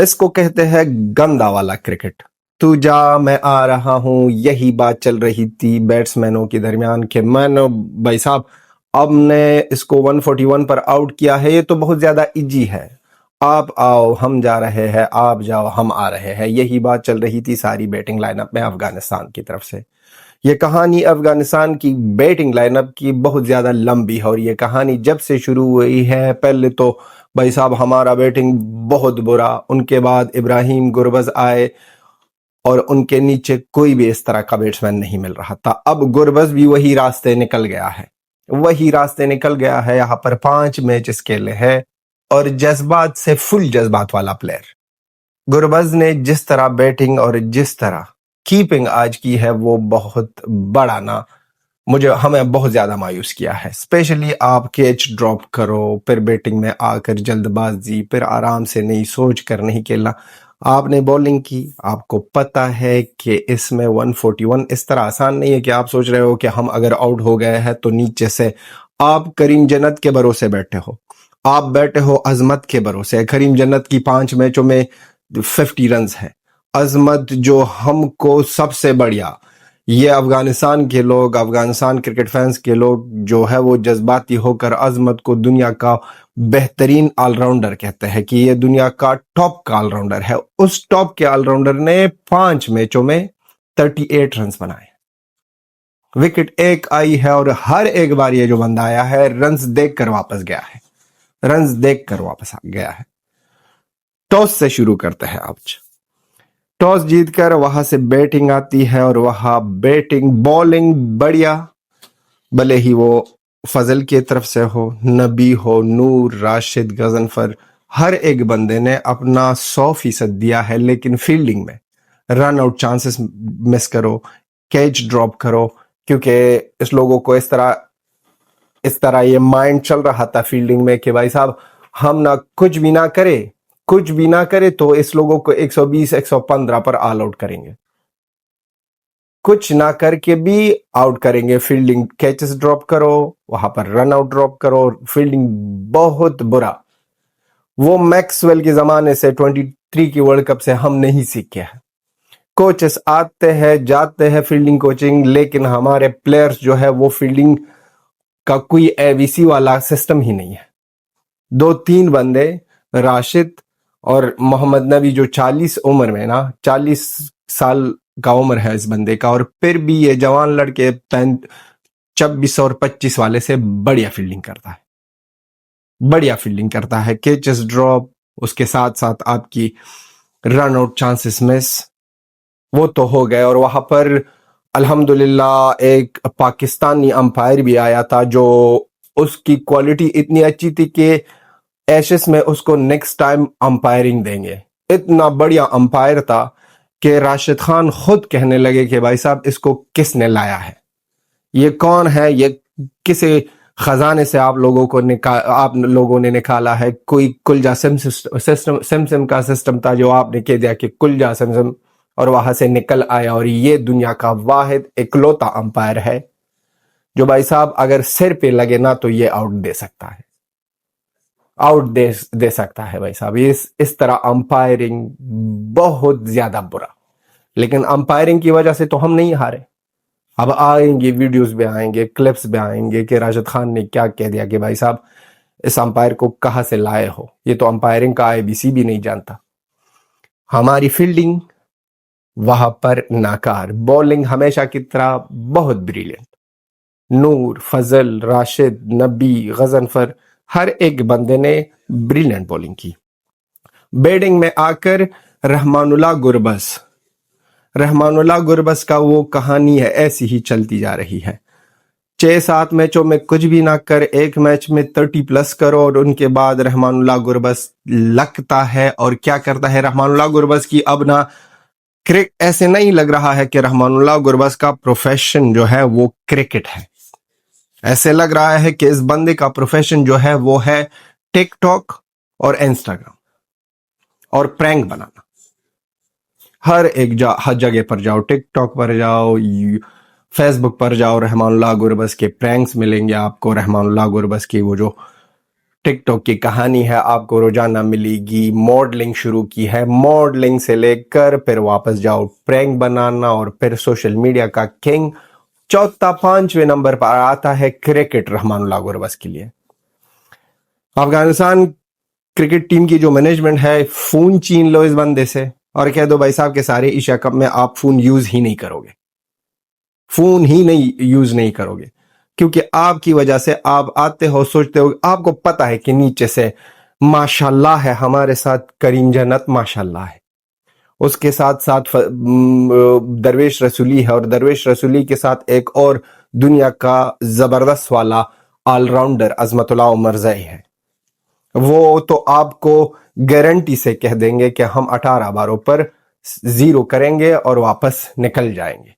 اس کو کہتے ہیں گندا والا کرکٹ. تو جا میں آ رہا ہوں، یہی بات چل رہی تھی بیٹسمینوں کے درمیان کہ میں نے بھائی صاحب اب نے اس کو 141 پر آؤٹ کیا ہے، یہ تو بہت زیادہ ایجی ہے، آپ آؤ ہم جا رہے ہیں، آپ جاؤ ہم آ رہے ہیں. یہی بات چل رہی تھی ساری بیٹنگ لائن اپ میں افغانستان کی طرف سے. یہ کہانی افغانستان کی بیٹنگ لائن اپ کی بہت زیادہ لمبی ہے، اور یہ کہانی جب سے شروع ہوئی ہے، پہلے تو بھائی صاحب ہمارا بیٹنگ بہت برا، ان کے بعد ابراہیم گربز آئے اور ان کے نیچے کوئی بھی اس طرح کا بیٹسمین نہیں مل رہا تھا. اب گربز بھی وہی راستے نکل گیا ہے، یہاں پر 5 میچز کھیلے ہے اور جذبات سے فل جذبات والا پلیئر. گربز نے جس طرح بیٹنگ اور جس طرح کیپنگ آج کی ہے وہ بہت بڑا نا ہمیں بہت زیادہ مایوس کیا ہے. اسپیشلی آپ کیچ ڈراپ کرو، پھر بیٹنگ میں آ کر جلد بازی، پھر آرام سے نہیں سوچ کر نہیں کھیلنا. آپ نے بولنگ کی، آپ کو پتا ہے کہ اس میں 141 اس طرح آسان نہیں ہے کہ آپ سوچ رہے ہو کہ ہم اگر آؤٹ ہو گئے ہیں تو نیچے سے آپ کریم جنت کے بھروسے بیٹھے ہو، آپ بیٹھے ہو عظمت کے بھروسے. کریم جنت کی 5 میچوں میں 50 رنز ہے. عظمت جو ہم کو سب سے بڑھیا، یہ افغانستان کے لوگ، افغانستان کرکٹ فینس کے لوگ جو ہے وہ جذباتی ہو کر عظمت کو دنیا کا بہترین آل راؤنڈر کہتے ہیں کہ یہ دنیا کا ٹاپ کا آل راؤنڈر ہے. اس ٹاپ کے آل راؤنڈر نے 5 میچوں میں 38 رنز بنائے. وکٹ ایک آئی ہے اور ہر ایک بار یہ جو بندہ آیا ہے رنز دیکھ کر واپس گیا ہے. ٹاس سے شروع کرتے ہیں. آج ٹاس جیت کر وہاں سے بیٹنگ آتی ہے اور وہاں بالنگ بڑھیا، بھلے ہی وہ فضل کی طرف سے ہو، نبی ہو، نور، راشد، غضنفر، ہر ایک بندے نے اپنا 100% دیا ہے. لیکن فیلڈنگ میں رن آؤٹ چانسز مس کرو، کیچ ڈراپ کرو، کیونکہ اس لوگوں کو اس طرح یہ مائنڈ چل رہا تھا فیلڈنگ میں کہ بھائی صاحب ہم کچھ بھی نہ کرے تو اس لوگوں کو 120 115 پر آل آؤٹ کریں گے، کچھ نہ کر کے بھی آؤٹ کریں گے. فیلڈنگ کیچز ڈراپ کرو، وہاں پر رن آؤٹ ڈراپ کرو، فیلڈنگ بہت برا. وہ میکسویل کے زمانے سے 23 کی ورلڈ کپ سے ہم نہیں سیکھے ہیں. کوچز آتے ہیں جاتے ہیں فیلڈنگ کوچنگ، لیکن ہمارے پلیئرز جو ہے وہ فیلڈنگ کا کوئی اے بی سی والا سسٹم ہی نہیں ہے. 2-3 بندے، راشد اور محمد نبی، جو 40 سال کا عمر ہے اس بندے کا، اور پھر بھی یہ جوان لڑکے 26 اور 25 والے سے بڑھیا فیلڈنگ کرتا ہے. کیچز ڈراپ، اس کے ساتھ ساتھ آپ کی رن آؤٹ چانسز مس، وہ تو ہو گئے. اور وہاں پر الحمدللہ ایک پاکستانی امپائر بھی آیا تھا جو اس کی کوالٹی اتنی اچھی تھی کہ ایشز میں اس کو نیکسٹ ٹائم امپائرنگ دیں گے. اتنا بڑھیا امپائر تھا کہ راشد خان خود کہنے لگے کہ بھائی صاحب اس کو کس نے لایا ہے، یہ کون ہے، یہ کسی خزانے سے آپ لوگوں نے نکالا ہے. کوئی کلجا سمسم کا سسٹم تھا جو آپ نے کہہ دیا کہ کلجا سمسم، اور وہاں سے نکل آیا. اور یہ دنیا کا واحد اکلوتا امپائر ہے جو بھائی صاحب اگر سر پہ لگے نا تو یہ آؤٹ دے سکتا ہے بھائی صاحب. اس طرح امپائرنگ بہت زیادہ برا، لیکن امپائرنگ کی وجہ سے تو ہم نہیں ہارے. اب آئیں گے ویڈیوز بھی آئیں گے، کلپس بھی آئیں گے کہ راشد خان نے کیا کہہ دیا کہ بھائی صاحب اس امپائر کو کہاں سے لائے ہو، یہ تو امپائرنگ کا اے بی سی بھی نہیں جانتا. ہماری فیلڈنگ وہاں پر ناکار، بولنگ ہمیشہ کی طرح بہت بریلینٹ. نور، فضل، راشد، نبی، غضنفر، ہر ایک بندے نے بریلینٹ بولنگ کی. بیٹنگ میں آ کر رحمان اللہ گربز کا وہ کہانی ہے ایسی ہی چلتی جا رہی ہے. 6-7 میچوں میں کچھ بھی نہ کر ایک میچ میں 30+ کرو، اور ان کے بعد رحمان اللہ گربز لگتا ہے اور کیا کرتا ہے. رحمان اللہ گربز کی اب نہ ایسے نہیں لگ رہا ہے کہ رحمان اللہ گربز کا پروفیشن جو ہے وہ کرکٹ ہے. ایسے لگ رہا ہے کہ اس بندے کا پروفیشن جو ہے وہ ہے ٹک ٹاک اور انسٹاگرام اور پرینک بنانا. ہر جگہ پر جاؤ، ٹک ٹاک پر جاؤ، فیس بک پر جاؤ، رحمان اللہ گربز کے پرینکس ملیں گے آپ کو. رحمان اللہ گربز کی وہ جو ٹک ٹاک کی کہانی ہے، آپ کو روزانہ ملے گی. ماڈلنگ شروع کی ہے، ماڈلنگ سے لے کر پھر واپس جاؤ پرینک بنانا، اور پھر سوشل میڈیا کا کنگ. چوتھا 5ویں نمبر پر آتا ہے کرکٹ رحمان اللہ گربز کے لیے. افغانستان کرکٹ ٹیم کی جو مینجمنٹ ہے، فون چین لو اس بندے سے اور کہہ دو بھائی صاحب کے سارے ایشیا کپ میں آپ فون یوز ہی نہیں کرو گے، فون ہی نہیں یوز نہیں کرو گے، کیونکہ آپ کی وجہ سے آپ آتے ہو سوچتے ہو، آپ کو پتا ہے کہ نیچے سے ماشاءاللہ ہے ہمارے ساتھ کریم جنت، ماشاءاللہ ہے، اس کے ساتھ ساتھ درویش رسولی ہے، اور درویش رسولی کے ساتھ ایک اور دنیا کا زبردست والا آل راؤنڈر عظمت اللہ عمر زئی ہے. وہ تو آپ کو گارنٹی سے کہہ دیں گے کہ ہم 18 باروں پر 0 کریں گے اور واپس نکل جائیں گے.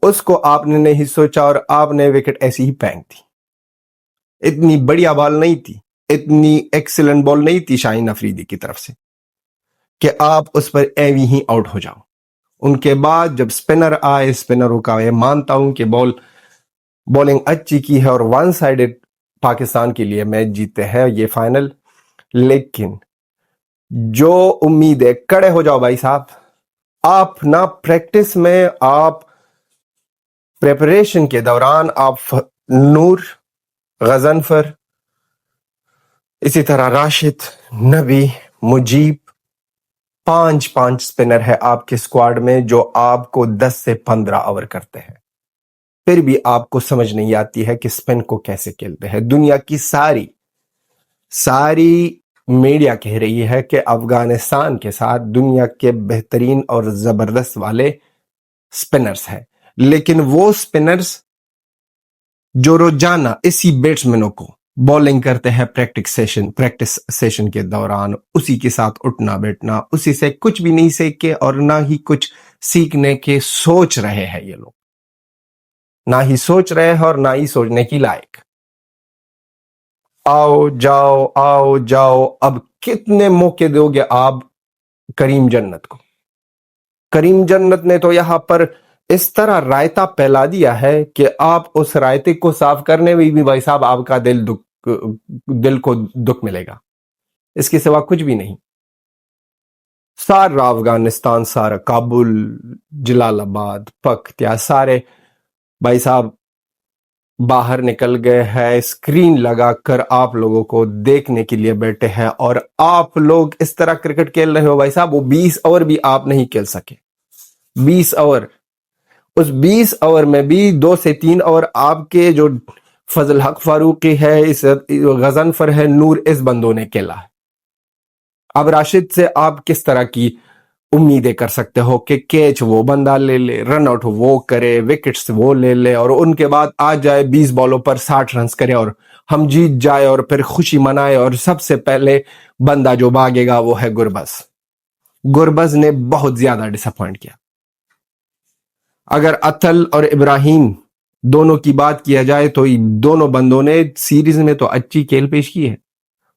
اس کو آپ نے نہیں سوچا اور آپ نے وکٹ ایسی ہی پھینک دی. اتنی بڑھیا بال نہیں تھی، اتنی ایکسلنٹ بال نہیں تھی شاہین افریدی کی طرف سے کہ آپ اس پر ایوی ہی آؤٹ ہو جاؤ. ان کے بعد جب سپنر آئے، سپنروں کا یہ مانتا ہوں کہ بولنگ اچھی کی ہے اور ون سائیڈڈ پاکستان کے لیے میچ جیتے ہیں یہ فائنل. لیکن جو امید ہے، کڑے ہو جاؤ بھائی صاحب. آپ نہ پریکٹس میں، آپ پریپریشن کے دوران آپ نور، غضنفر، اسی طرح راشد، نبی، مجیب، 5 سپنر ہے آپ کے سکواڈ میں جو آپ کو 10 سے 15 اوور کرتے ہیں. پھر بھی آپ کو سمجھ نہیں آتی ہے کہ سپن کو کیسے کھیلتے ہیں. دنیا کی ساری میڈیا کہہ رہی ہے کہ افغانستان کے ساتھ دنیا کے بہترین اور زبردست والے سپنرز ہیں، لیکن وہ سپنرز جو روزانہ اسی بیٹسمینوں کو بولنگ کرتے ہیں پریکٹس سیشن کے دوران، اسی کے ساتھ اٹھنا بیٹھنا، اسی سے کچھ بھی نہیں سیکھے اور نہ ہی کچھ سیکھنے کے سوچ رہے ہیں. یہ لوگ نہ ہی سوچ رہے ہیں اور نہ ہی سوچنے کی لائق. آؤ جاؤ. اب کتنے موقع دو گے آپ کریم جنت کو؟ کریم جنت نے تو یہاں پر اس طرح رائتا پھیلا دیا ہے کہ آپ اس رائتے کو صاف کرنے میں بھی بھائی صاحب آپ کا دل کو دکھ ملے گا، اس کے سوا کچھ بھی نہیں. سارا افغانستان، سارا کابل، جلال آباد، پختیا، سارے بھائی صاحب باہر نکل گئے ہیں، اسکرین لگا کر آپ لوگوں کو دیکھنے کے لیے بیٹھے ہیں. اور آپ لوگ اس طرح کرکٹ کھیل رہے ہو بھائی صاحب، وہ 20 اوور بھی آپ نہیں کھیل سکے. 20 اوور، اس 20 اوور میں بھی 2 سے 3 اوور آپ کے جو فضل حق فاروقی ہے، غضنفر ہے، نور، اس بندوں نے کھیلا ہے. اب راشد سے آپ کس طرح کی امیدیں کر سکتے ہو کہ کیچ وہ بندہ لے لے، رن آؤٹ وہ کرے، وکٹس وہ لے لے، اور ان کے بعد آ جائے 20 بالوں پر 60 رنز کرے اور ہم جیت جائے اور پھر خوشی منائے. اور سب سے پہلے بندہ جو بھاگے گا وہ ہے گربز نے بہت زیادہ ڈس اپوائنٹ کیا. اگر اتل اور ابراہیم دونوں کی بات کیا جائے تو دونوں بندوں نے سیریز میں تو اچھی کھیل پیش کی ہے.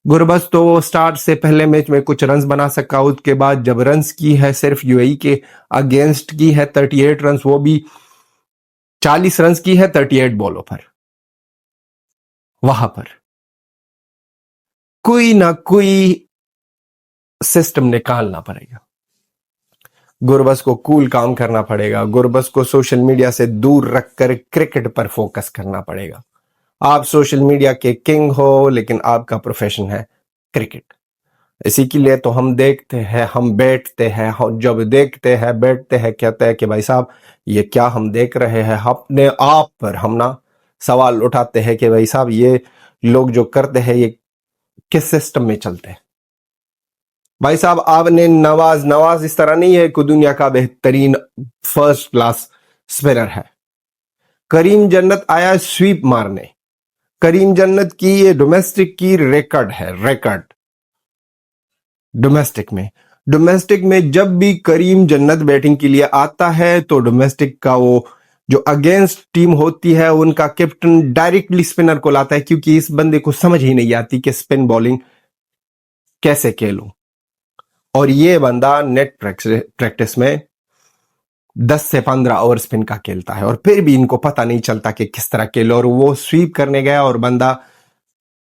گربز تو سٹارٹ سے پہلے میچ میں کچھ رنز بنا سکا، اس کے بعد جب رنز کی ہے صرف یو اے ای کے اگینسٹ کی ہے 38 رنز، وہ بھی 40 رنز کی ہے 38 بالوں پر. وہاں پر کوئی نہ کوئی سسٹم نکالنا پڑے گا. گربز کو کول کام کرنا پڑے گا، گربز کو سوشل میڈیا سے دور رکھ کر کرکٹ پر فوکس کرنا پڑے گا. آپ سوشل میڈیا کے کنگ ہو لیکن آپ کا پروفیشن ہے کرکٹ. اسی کے لیے تو ہم دیکھتے ہیں، ہم بیٹھتے ہیں، جب دیکھتے ہیں بیٹھتے ہیں کہتے ہیں کہ بھائی صاحب یہ کیا ہم دیکھ رہے ہیں. اپنے آپ پر ہم نا سوال اٹھاتے ہیں کہ بھائی صاحب یہ لوگ جو کرتے ہیں یہ کس سسٹم میں چلتے ہیں. بھائی صاحب آپ نے نواز اس طرح نہیں ہے کہ دنیا کا بہترین فرسٹ کلاس سپنر ہے. کریم جنت آیا سویپ مارنے. کریم جنت کی یہ ڈومیسٹک کی ریکارڈ ہے، ریکارڈ ڈومیسٹک میں جب بھی کریم جنت بیٹنگ کے لیے آتا ہے تو ڈومیسٹک کا وہ جو اگینسٹ ٹیم ہوتی ہے ان کا کیپٹن ڈائریکٹلی سپنر کو لاتا ہے، کیونکہ اس بندے کو سمجھ ہی نہیں آتی کہ سپن بولنگ کیسے کھیلوں. اور یہ بندہ نیٹ پریکٹس میں 10 سے 15 اوور سپن کا کھیلتا ہے اور پھر بھی ان کو پتہ نہیں چلتا کہ کس طرح کھیلو. اور وہ سویپ کرنے گیا اور بندہ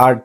8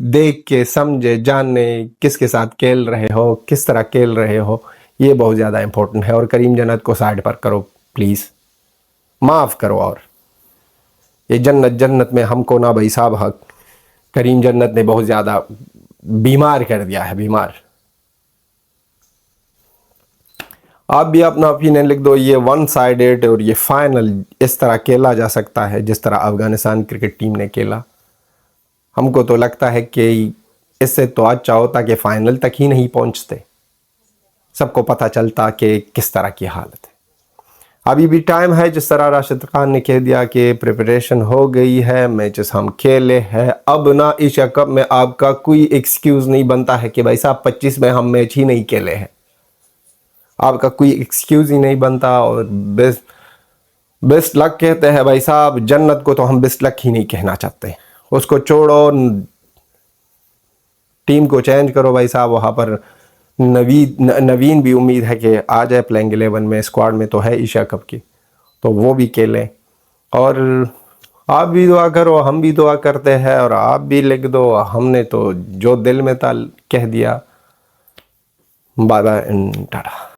دیکھ کے سمجھے جاننے کس کے ساتھ کھیل رہے ہو, کس طرح کھیل رہے ہو, یہ بہت زیادہ امپورٹنٹ ہے. اور کریم جنت کو سائڈ پر کرو پلیز, معاف کرو. اور یہ جنت میں ہم کو نہ بھائی صاحب حق, کریم جنت نے بہت زیادہ بیمار کر دیا ہے, بیمار. آپ بھی اپنا اوپینین لکھ دو. یہ ون سائیڈڈ اور یہ فائنل اس طرح کھیلا جا سکتا ہے جس طرح افغانستان کرکٹ ٹیم نے کھیلا. ہم کو تو لگتا ہے کہ اس سے تو اچھا ہوتا کہ فائنل تک ہی نہیں پہنچتے, سب کو پتہ چلتا کہ کس طرح کی حالت ہے. ابھی بھی ٹائم ہے, جس طرح راشد خان نے کہہ دیا کہ پریپریشن ہو گئی ہے, میچز ہم کھیلے ہیں. اب نہ ایشیا کپ میں آپ کا کوئی ایکسکیوز نہیں بنتا ہے کہ بھائی صاحب 25 میں ہم میچ ہی نہیں کھیلے ہیں. آپ کا کوئی ایکسکیوز ہی نہیں بنتا. اور بیسٹ لک کہتے ہیں بھائی صاحب, جنت کو تو ہم بیسٹ لک ہی نہیں کہنا چاہتے. اس کو چھوڑو, ٹیم کو چینج کرو بھائی صاحب. وہاں پر نوین بھی امید ہے کہ آ جائے پلینگ 11 میں, اسکواڈ میں تو ہے ایشیا کپ کی, تو وہ بھی کھیلیں. اور آپ بھی دعا کرو, ہم بھی دعا کرتے ہیں, اور آپ بھی لکھ دو. ہم نے تو جو دل میں تھا کہہ دیا. Bye bye, Tata.